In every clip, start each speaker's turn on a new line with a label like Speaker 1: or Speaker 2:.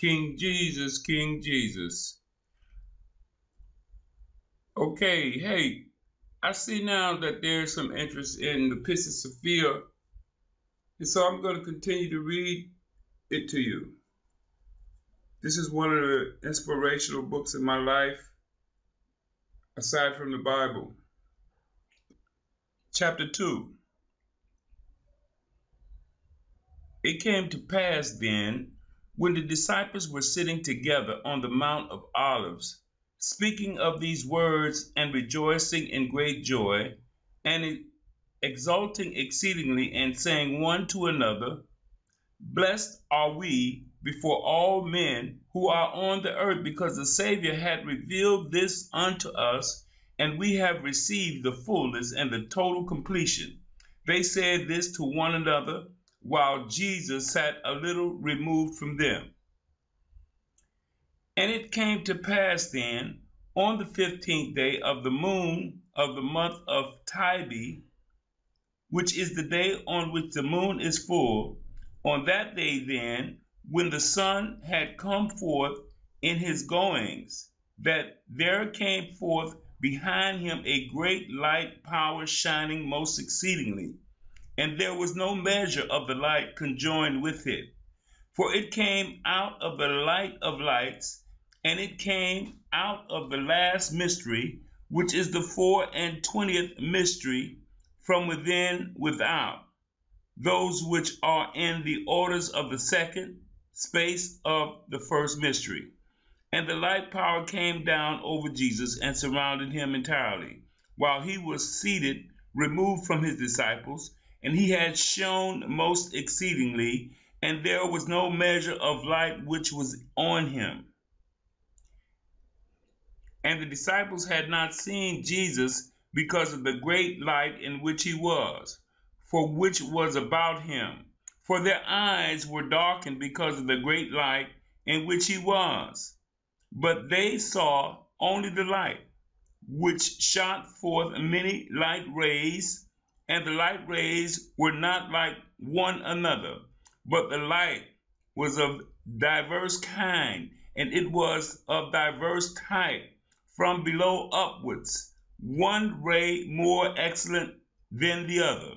Speaker 1: King Jesus, King Jesus. Okay, hey, I see now that there's some interest in the Pistis Sophia, and so I'm going to continue to read it to you. This is one of the inspirational books in my life, aside from the Bible. Chapter 2. It came to pass then, when the disciples were sitting together on the Mount of Olives, speaking of these words and rejoicing in great joy, and exulting exceedingly, and saying one to another, Blessed are we before all men who are on the earth, because the Savior hath revealed this unto us, and we have received the fullness and the total completion. They said this to one another, while Jesus sat a little removed from them. And it came to pass then, on the 15th day of the moon of the month of Tibet, which is the day on which the moon is full, on that day then, when the sun had come forth in his goings, that there came forth behind him a great light power shining most exceedingly, and there was no measure of the light conjoined with it. For it came out of the light of lights, and it came out of the last mystery, which is the 24th mystery, from within without, those which are in the orders of the second space of the first mystery. And the light power came down over Jesus and surrounded him entirely, while he was seated, removed from his disciples, and he had shone most exceedingly, and there was no measure of light which was on him. And the disciples had not seen Jesus because of the great light in which he was, for which was about him. For their eyes were darkened because of the great light in which he was. But they saw only the light, which shot forth many light rays, and the light rays were not like one another, but the light was of diverse kind, and it was of diverse type, from below upwards, one ray more excellent than the other.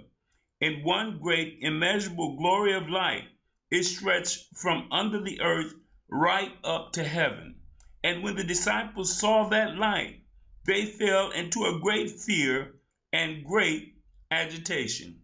Speaker 1: And one great immeasurable glory of light is stretched from under the earth right up to heaven. And when the disciples saw that light, they fell into a great fear and great agitation.